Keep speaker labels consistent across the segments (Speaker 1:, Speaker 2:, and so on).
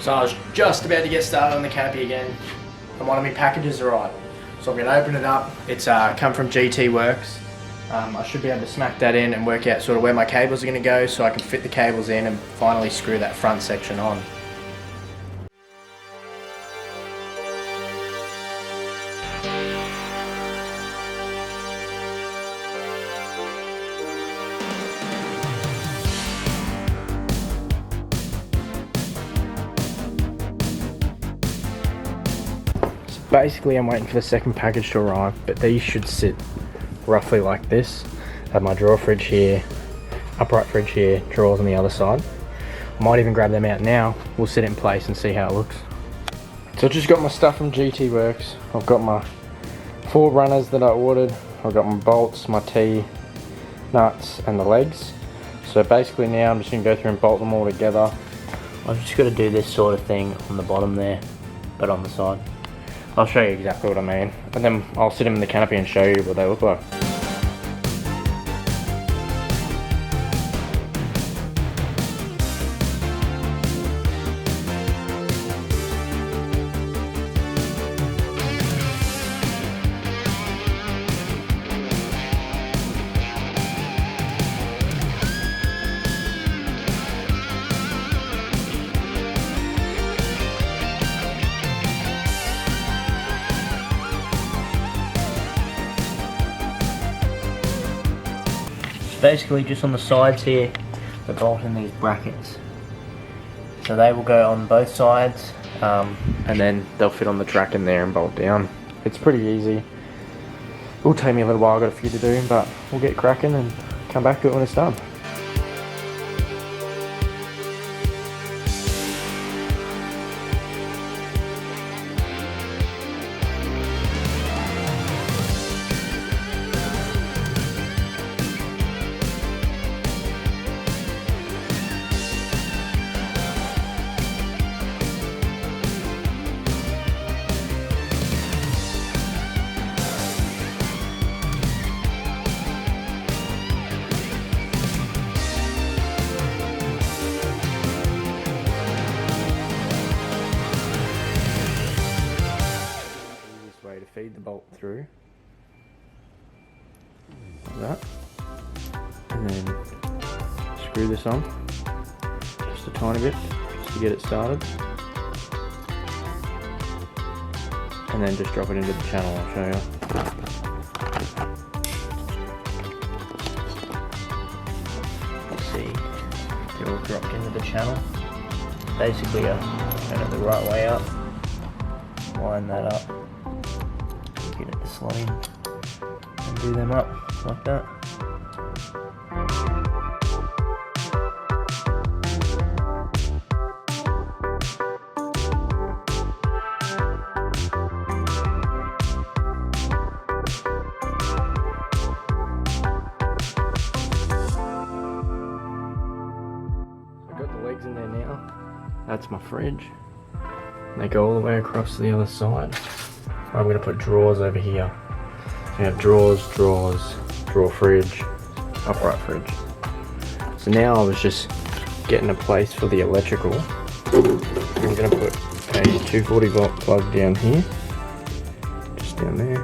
Speaker 1: So I was just about to get started on the Canopy again, and one of my packages arrived. So I'm going to open it up. It's come from GTWORKS. I should be able to smack that in and work out sort of where my cables are going to go so I can fit the cables in and finally screw that front section on. Basically, I'm waiting for the second package to arrive, but these should sit roughly like this. I have my drawer fridge here, upright fridge here, drawers on the other side. I might even grab them out now. We'll sit it in place and see how it looks. So I just got my stuff from GTWORKS. I've got my 4 runners that I ordered. I've got my bolts, my T nuts and the legs. So basically now I'm just going to go through and bolt them all together. I've just got to do this sort of thing on the bottom there, but on the side. I'll show you exactly what I mean, and then I'll sit them in the Canopy and show you what they look like. Basically just on the sides here, we're bolting these brackets. So they will go on both sides, and then they'll fit on the track in there and bolt down. It's pretty easy. It will take me a little while, I've got a few to do, but we'll get cracking and come back to it when it's done. To feed the bolt through like that, and then screw this on just a tiny bit just to get it started, and then just drop it into the channel. I'll show you. Let's see, they're all dropped into the channel. Basically turn it the right way up, line that up, get it to slot in and do them up like that. I've got the legs in there now. That's my fridge. They go all the way across to the other side. I'm going to put drawers over here. So you have drawers, drawer fridge, upright fridge. So now I was just getting a place for the electrical. I'm going to put a 240 volt plug down here, just down there.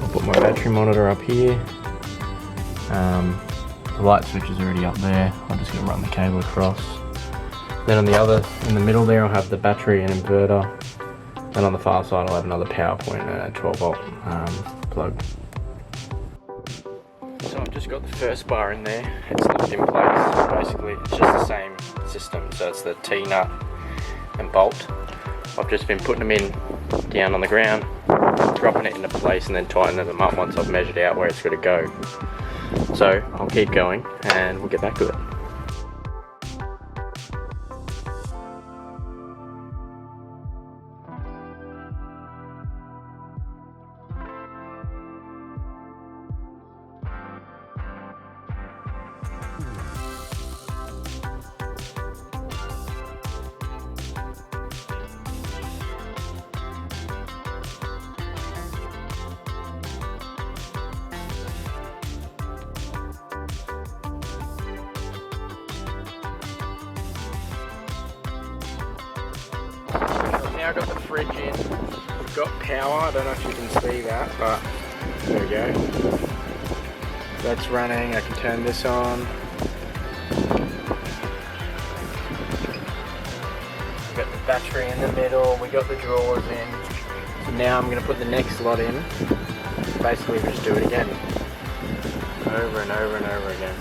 Speaker 1: I'll put my battery monitor up here. The light switch is already up there. I'm just going to run the cable across. Then on the other, in the middle there, I'll have the battery and inverter. And on the far side I'll have another power point and a 12 volt plug. So I've just got the first bar in there, it's locked in place. Basically it's just the same system, so it's the T-nut and bolt. I've just been putting them in down on the ground, dropping it into place and then tightening them up once I've measured out where it's going to go. So I'll keep going and we'll get back to it. now got the fridge in. We've got power, I don't know if you can see that, but there we go. That's running, I can turn this on. We've got the battery in the middle, we got the drawers in. So now I'm going to put the next lot in. Basically just do it again. Over and over and over again.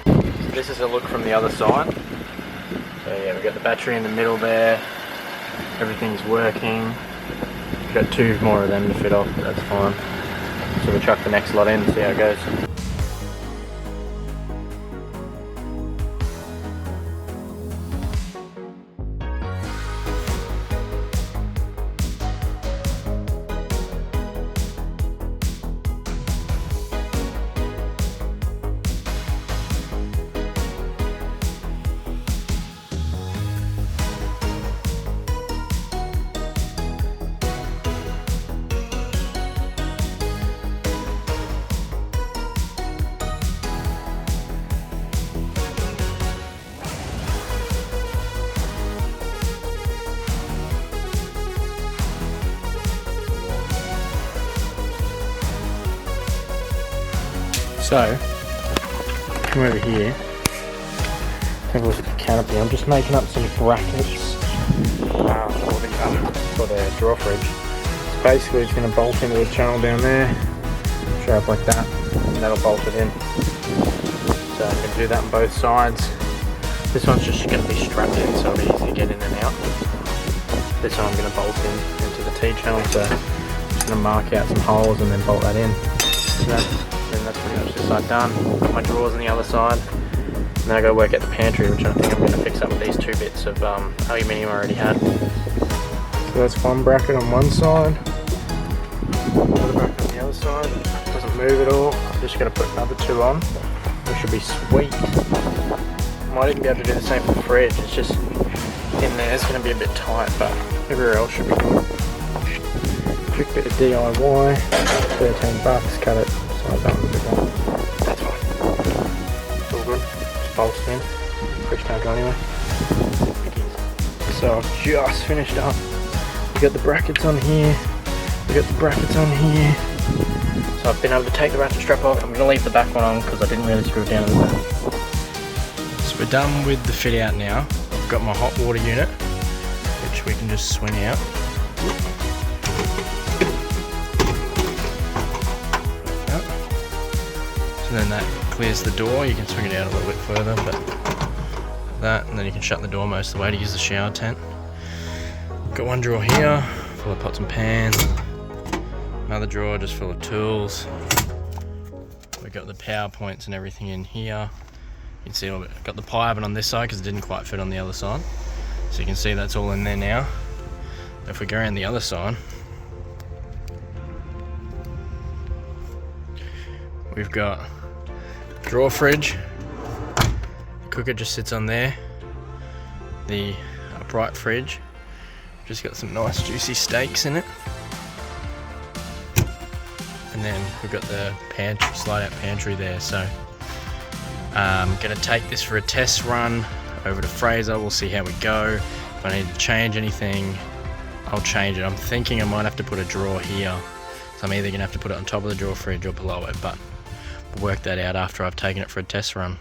Speaker 1: So this is a look from the other side. So yeah, we've got the battery in the middle there. Everything's working. We've got 2 more of them to fit off, but that's fine. So we'll chuck the next lot in and see how it goes. So, come over here, have a look at the canopy. I'm just making up some brackets for the drawer fridge. So basically it's going to bolt into the channel down there, straight up like that, and that'll bolt it in. So I'm going to do that on both sides. This one's just going to be strapped in so it'll be easy to get in and out. This one I'm going to bolt in into the T-channel, so I'm just going to mark out some holes and then bolt that in. So that's pretty much this side done. Got my drawers on the other side. And then I go work at the pantry, which I think I'm going to fix up with these 2 bits of aluminium I already had. So that's one bracket on one side, another bracket on the other side. Doesn't move at all. I'm just going to put another 2 on, which should be sweet. Might even be able to do the same for the fridge. It's just in there, it's going to be a bit tight, but everywhere else should be good. Quick bit of DIY, 13 bucks, cut it. That's fine. It's all good. Just bolts in. Fridge can't go anywhere. So I've just finished up. We got the brackets on here. We got the brackets on here. So I've been able to take the ratchet strap off. I'm going to leave the back one on because I didn't really screw it down in the back. So we're done with the fit out now. I've got my hot water unit, which we can just swing out. And then that clears the door. You can swing it out a little bit further, but that, and then you can shut the door most of the way to use the shower tent. Got one drawer here full of pots and pans, another drawer just full of tools. We've got the power points and everything in here. You can see all of it. Got the pie oven on this side because it didn't quite fit on the other side, so you can see that's all in there now. If we go around the other side, we've got drawer fridge. The cooker just sits on there. The upright fridge just got some nice juicy steaks in it. And then we've got the pantry, slide out pantry there. So I'm gonna take this for a test run over to Fraser. We'll see how we go. If I need to change anything, I'll change it. I'm thinking I might have to put a drawer here. So I'm either gonna have to put it on top of the drawer fridge or below it, but we'll work that out after I've taken it for a test run.